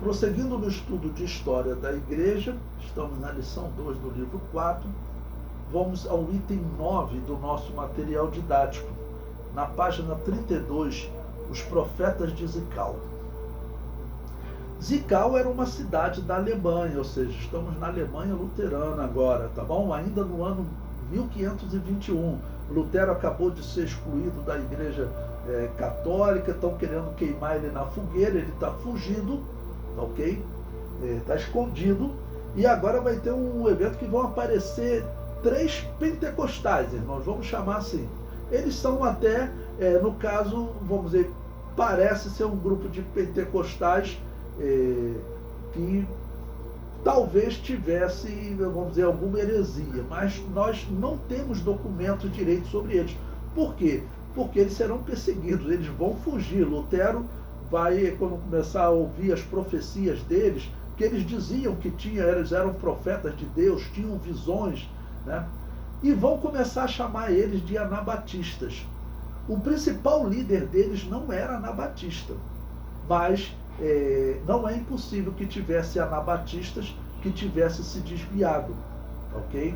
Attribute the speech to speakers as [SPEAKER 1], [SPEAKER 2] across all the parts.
[SPEAKER 1] prosseguindo no estudo de história da igreja, estamos na lição 2 do livro 4, vamos ao item 9 do nosso material didático, na página 32, os profetas de Zikau. Zikau era uma cidade da Alemanha, ou seja, estamos na Alemanha luterana agora, tá bom? Ainda no ano 1521, Lutero acabou de ser excluído da igreja católica, estão querendo queimar ele na fogueira, ele está fugindo, ok? Está escondido, e agora vai ter um evento que vão aparecer 3 pentecostais, nós vamos chamar assim. Eles são até, no caso, vamos dizer, parece ser um grupo de pentecostais que talvez tivesse, vamos dizer, alguma heresia, mas nós não temos documentos direito sobre eles. Por quê? Porque eles serão perseguidos, eles vão fugir. Lutero vai, quando começar a ouvir as profecias deles, que eles diziam que eles eram profetas de Deus, tinham visões, né? E vão começar a chamar eles de anabatistas. O principal líder deles não era anabatista, mas não é impossível que tivesse anabatistas que tivesse se desviado, ok?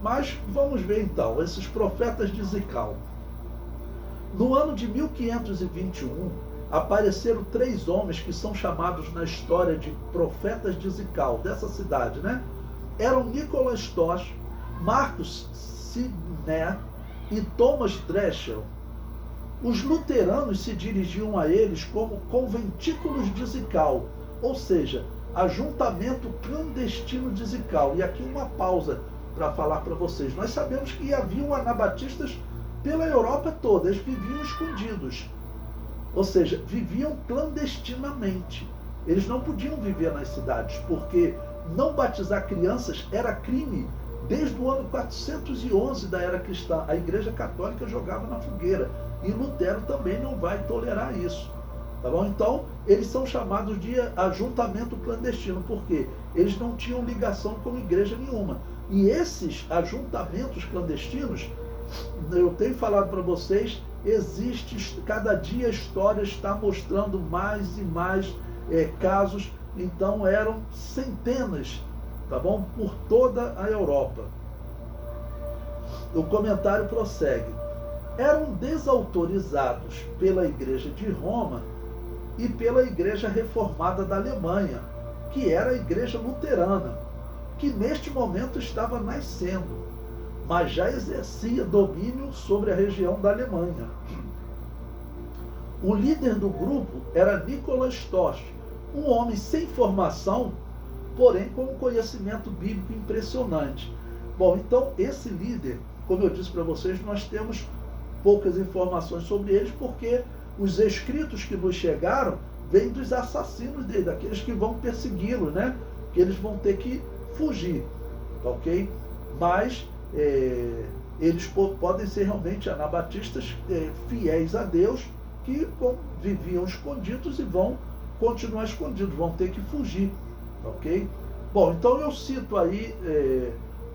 [SPEAKER 1] Mas vamos ver então, esses profetas de Zikau. No ano de 1521, apareceram 3 homens que são chamados na história de profetas de Zikau, dessa cidade, né? Eram Nicolas Tosh, Marcos Sidner e Thomas Drechsel. Os luteranos se dirigiam a eles como conventículos de Zikau, ou seja, ajuntamento clandestino de Zikau. E aqui uma pausa para falar para vocês. Nós sabemos que haviam anabatistas pela Europa toda, eles viviam escondidos, ou seja, viviam clandestinamente. Eles não podiam viver nas cidades, porque não batizar crianças era crime. Desde o ano 411 da era cristã, a Igreja Católica jogava na fogueira. E Lutero também não vai tolerar isso. Tá bom? Então, eles são chamados de ajuntamento clandestino, porque eles não tinham ligação com igreja nenhuma. E esses ajuntamentos clandestinos, eu tenho falado para vocês, existe, cada dia a história está mostrando mais e mais casos. Então, eram centenas, tá bom? Por toda a Europa. O comentário prossegue. Eram desautorizados pela Igreja de Roma e pela Igreja Reformada da Alemanha, que era a Igreja Luterana, que neste momento estava nascendo, mas já exercia domínio sobre a região da Alemanha. O líder do grupo era Nicolas Tosh, um homem sem formação, porém com um conhecimento bíblico impressionante. Bom, então esse líder, como eu disse para vocês, nós temos poucas informações sobre eles, porque os escritos que nos chegaram vêm dos assassinos dele, daqueles que vão persegui-lo, né? Que eles vão ter que fugir, ok? Mas eles podem ser realmente anabatistas fiéis a Deus, que viviam escondidos e vão continuar escondidos, vão ter que fugir, ok? Bom, então eu cito aí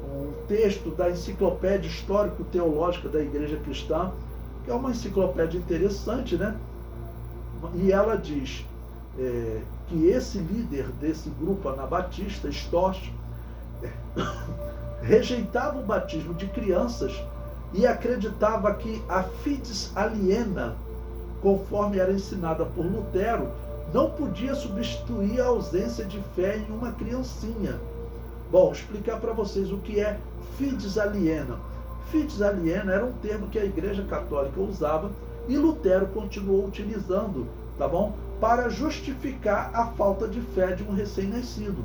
[SPEAKER 1] um texto da Enciclopédia Histórico-Teológica da Igreja Cristã, que é uma enciclopédia interessante, né? E ela diz que esse líder desse grupo anabatista, Stosch, rejeitava o batismo de crianças e acreditava que a fides aliena, conforme era ensinada por Lutero, não podia substituir a ausência de fé em uma criancinha. Bom, explicar para vocês o que é fides aliena. Fides aliena era um termo que a Igreja Católica usava e Lutero continuou utilizando, tá bom? Para justificar a falta de fé de um recém-nascido.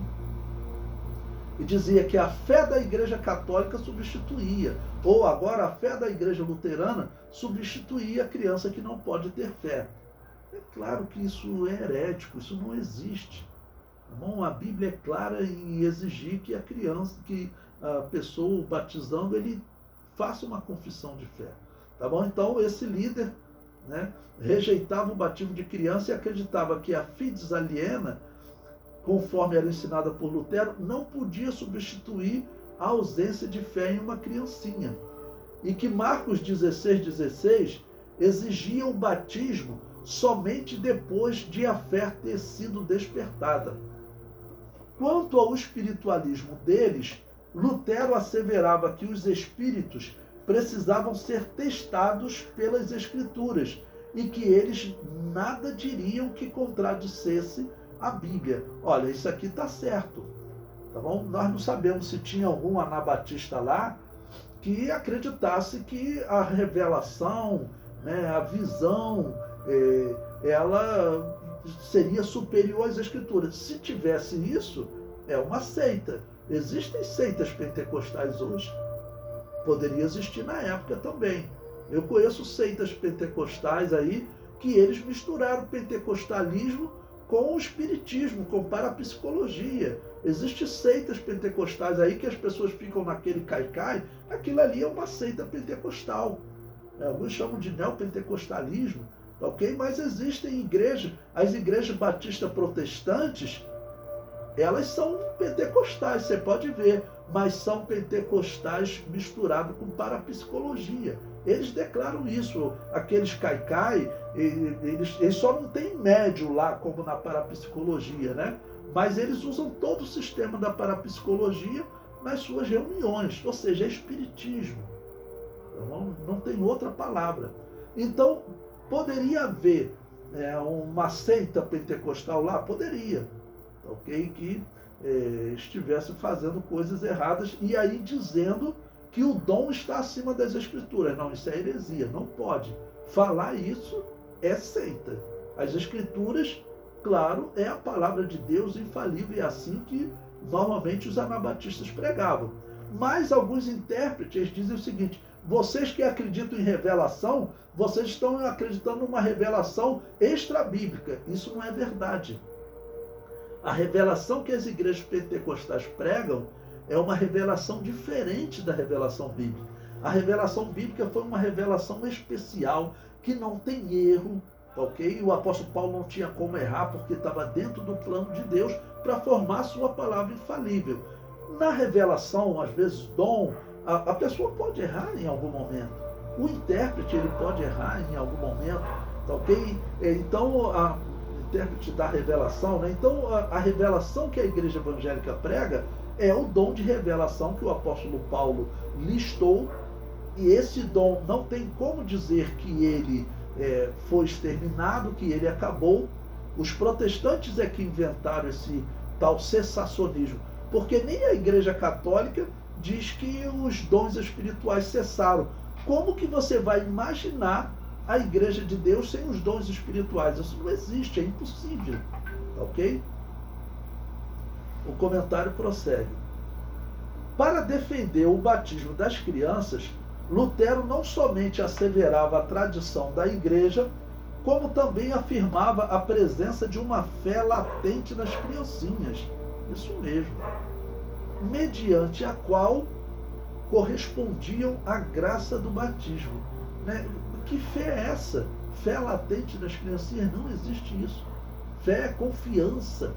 [SPEAKER 1] E dizia que a fé da Igreja Católica substituía, ou agora a fé da Igreja Luterana substituía a criança que não pode ter fé. É claro que isso é herético, isso não existe. Bom, a Bíblia é clara em exigir que a criança, que a pessoa batizando, ele faça uma confissão de fé. Tá bom? Então, esse líder, né, rejeitava o batismo de criança e acreditava que a fides aliena, conforme era ensinada por Lutero, não podia substituir a ausência de fé em uma criancinha. E que Marcos 16,16 exigia o batismo somente depois de a fé ter sido despertada. Quanto ao espiritualismo deles, Lutero asseverava que os espíritos precisavam ser testados pelas Escrituras e que eles nada diriam que contradissesse a Bíblia. Olha, isso aqui está certo, tá bom? Nós não sabemos se tinha algum anabatista lá que acreditasse que a revelação, né, a visão, ela seria superior às Escrituras. Se tivesse isso, é uma seita. Existem seitas pentecostais hoje. Poderia existir na época também. Eu conheço seitas pentecostais aí que eles misturaram o pentecostalismo com o espiritismo, com parapsicologia. Existem seitas pentecostais aí que as pessoas ficam naquele cai-cai. Aquilo ali é uma seita pentecostal. Alguns chamam de neopentecostalismo, ok? Mas existem igrejas, as igrejas batistas protestantes, elas são pentecostais, você pode ver, mas são pentecostais misturados com parapsicologia. Eles declaram isso. Aqueles caicai, eles só não têm médio lá, como na parapsicologia, né? Mas eles usam todo o sistema da parapsicologia nas suas reuniões, ou seja, é espiritismo. Não tem outra palavra. Então, poderia haver uma seita pentecostal lá? Poderia. Ok? Que estivesse fazendo coisas erradas e aí dizendo que o dom está acima das Escrituras. Não, isso é heresia, não pode. Falar isso é seita. As Escrituras, claro, é a palavra de Deus infalível, é assim que normalmente os anabatistas pregavam. Mas alguns intérpretes dizem o seguinte: vocês que acreditam em revelação, vocês estão acreditando numa revelação extrabíblica. Isso não é verdade. A revelação que as igrejas pentecostais pregam é uma revelação diferente da revelação bíblica. A revelação bíblica foi uma revelação especial, que não tem erro, ok? O apóstolo Paulo não tinha como errar, porque estava dentro do plano de Deus para formar sua palavra infalível. Na revelação, às vezes, dom, a pessoa pode errar em algum momento. O intérprete, ele pode errar em algum momento, ok? Então, intérprete da revelação, né? Então a revelação que a igreja evangélica prega é o dom de revelação que o apóstolo Paulo listou, e esse dom não tem como dizer que ele foi exterminado, que ele acabou. Os protestantes é que inventaram esse tal cessacionismo, porque nem a igreja católica diz que os dons espirituais cessaram. Como que você vai imaginar a igreja de Deus sem os dons espirituais? Isso não existe, é impossível, ok? O comentário prossegue. Para defender o batismo das crianças, Lutero não somente asseverava a tradição da igreja, como também afirmava a presença de uma fé latente nas criancinhas. Isso mesmo. Mediante a qual correspondiam à graça do batismo, né? Que fé é essa? Fé latente das criancinhas? Não existe isso. Fé é confiança.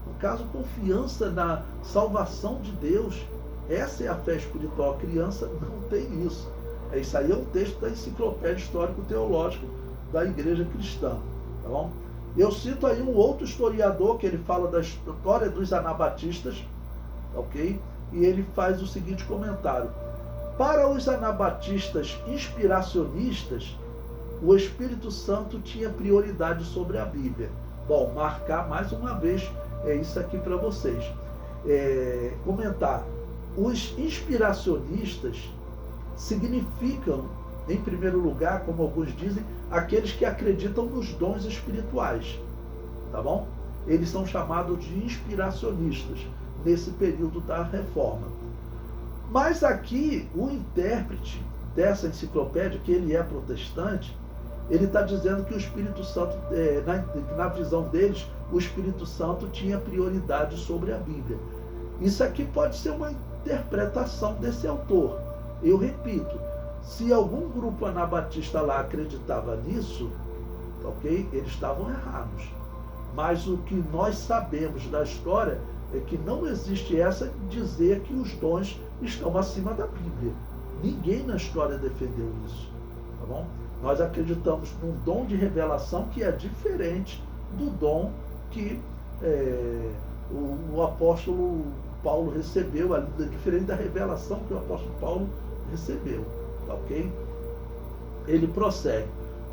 [SPEAKER 1] No caso, confiança na salvação de Deus. Essa é a fé espiritual. A criança não tem isso. Isso aí é um texto da Enciclopédia Histórico-Teológica da Igreja Cristã. Tá bom? Eu cito aí um outro historiador que ele fala da história dos anabatistas, ok? E ele faz o seguinte comentário: para os anabatistas inspiracionistas, o Espírito Santo tinha prioridade sobre a Bíblia. Bom, marcar mais uma vez isso aqui para vocês. Comentar. Os inspiracionistas significam, em primeiro lugar, como alguns dizem, aqueles que acreditam nos dons espirituais. Tá bom? Eles são chamados de inspiracionistas nesse período da Reforma. Mas aqui, o intérprete dessa enciclopédia, que ele é protestante, ele está dizendo que o Espírito Santo, na visão deles, o Espírito Santo tinha prioridade sobre a Bíblia. Isso aqui pode ser uma interpretação desse autor. Eu repito, se algum grupo anabatista lá acreditava nisso, ok? Eles estavam errados. Mas o que nós sabemos da história é que não existe essa dizer que os dons estão acima da Bíblia. Ninguém na história defendeu isso. Tá bom? Nós acreditamos num dom de revelação que é diferente do dom que o apóstolo Paulo recebeu, diferente da revelação que o apóstolo Paulo recebeu, tá ok? Ele prossegue.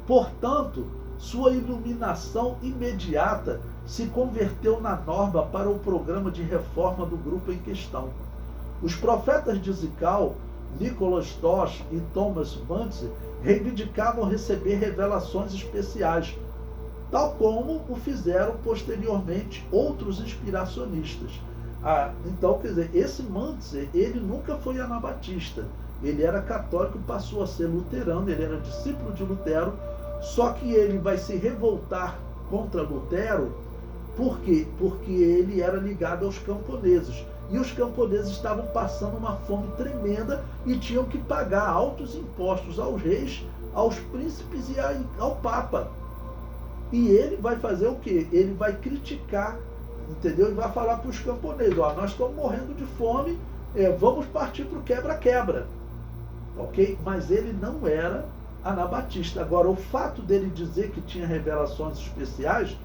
[SPEAKER 1] Portanto, sua iluminação imediata se converteu na norma para o programa de reforma do grupo em questão. Os profetas de Zical, Nicholas Dosch e Thomas Muntze reivindicavam receber revelações especiais, tal como o fizeram posteriormente outros inspiracionistas. Então, quer dizer, esse Muntze, ele nunca foi anabatista, ele era católico, passou a ser luterano, ele era discípulo de Lutero, só que ele vai se revoltar contra Lutero, por quê? Porque ele era ligado aos camponeses, e os camponeses estavam passando uma fome tremenda e tinham que pagar altos impostos aos reis, aos príncipes e ao Papa. E ele vai fazer o quê? Ele vai criticar, entendeu? E vai falar para os camponeses, ó, nós estamos morrendo de fome, vamos partir para o quebra-quebra. Ok? Mas ele não era anabatista. Agora, o fato dele dizer que tinha revelações especiais,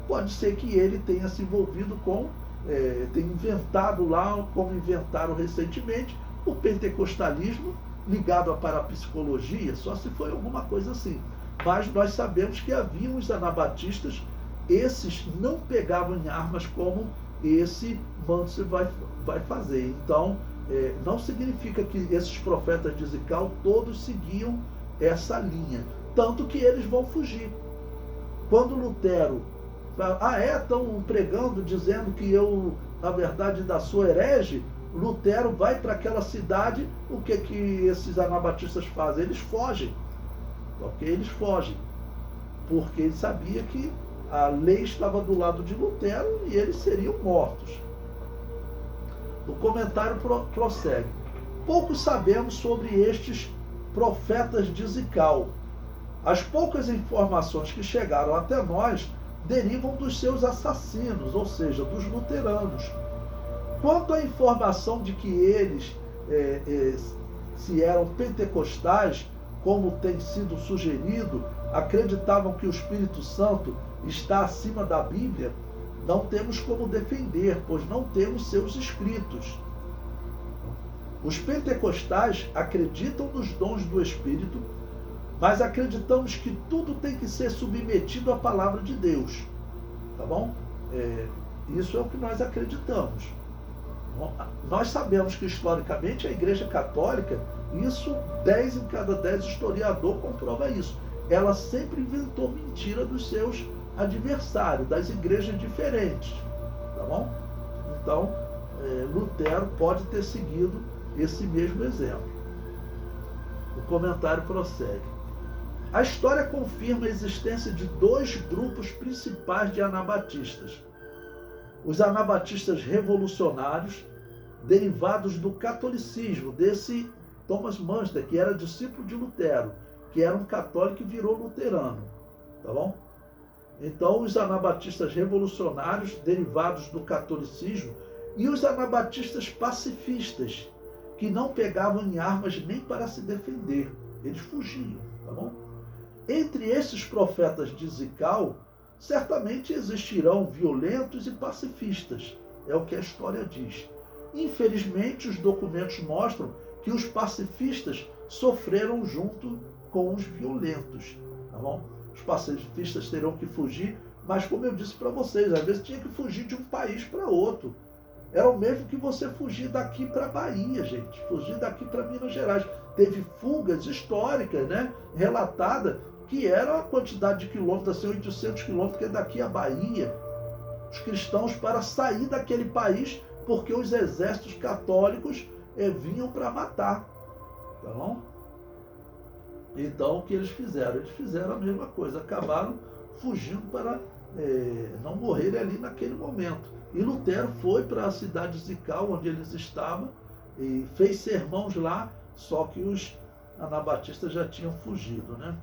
[SPEAKER 1] pode ser que ele tenha se envolvido com, tenha inventado lá, como inventaram recentemente, o pentecostalismo ligado à parapsicologia, só se foi alguma coisa assim. Mas nós sabemos que havia os anabatistas, esses não pegavam em armas como esse Muntze vai fazer. Então, não significa que esses profetas de Zical todos seguiam essa linha. Tanto que eles vão fugir. Quando Lutero fala, estão pregando, dizendo que eu, na verdade, ainda sou herege, Lutero vai para aquela cidade, o que esses anabatistas fazem? Eles fogem. Ok? Eles fogem. Porque ele sabia que a lei estava do lado de Lutero e eles seriam mortos. O comentário prossegue. Pouco sabemos sobre estes profetas de Zical. As poucas informações que chegaram até nós derivam dos seus assassinos, ou seja, dos luteranos. Quanto à informação de que eles se eram pentecostais, como tem sido sugerido, acreditavam que o Espírito Santo está acima da Bíblia, não temos como defender, pois não temos seus escritos. Os pentecostais acreditam nos dons do Espírito, mas acreditamos que tudo tem que ser submetido à palavra de Deus. Tá bom? Isso é o que nós acreditamos. Nós sabemos que historicamente a Igreja Católica, isso 10 em cada 10 historiador comprova isso. Ela sempre inventou mentira dos seus adversários, das igrejas diferentes. Tá bom? Então, Lutero pode ter seguido esse mesmo exemplo. O comentário prossegue. A história confirma a existência de dois grupos principais de anabatistas. Os anabatistas revolucionários, derivados do catolicismo, desse Thomas Muntze, que era discípulo de Lutero, que era um católico e virou luterano. Tá bom? Então, os anabatistas revolucionários, derivados do catolicismo, e os anabatistas pacifistas, que não pegavam em armas nem para se defender. Eles fugiam. Tá bom? Entre esses profetas de Zical, certamente existirão violentos e pacifistas. É o que a história diz. Infelizmente, os documentos mostram que os pacifistas sofreram junto com os violentos. Tá bom? Os pacifistas terão que fugir, mas como eu disse para vocês, às vezes tinha que fugir de um país para outro. Era o mesmo que você fugir daqui para a Bahia, gente. Fugir daqui para Minas Gerais. Teve fugas históricas, né, relatadas, que era a quantidade de quilômetros, assim, 800 quilômetros, que é daqui à Bahia. Os cristãos para sair daquele país, porque os exércitos católicos vinham para matar. Tá bom? Então, o que eles fizeram? Eles fizeram a mesma coisa, acabaram fugindo para não morrerem ali naquele momento. E Lutero foi para a cidade de Zical, onde eles estavam, e fez sermãos lá, só que os anabatistas já tinham fugido, né?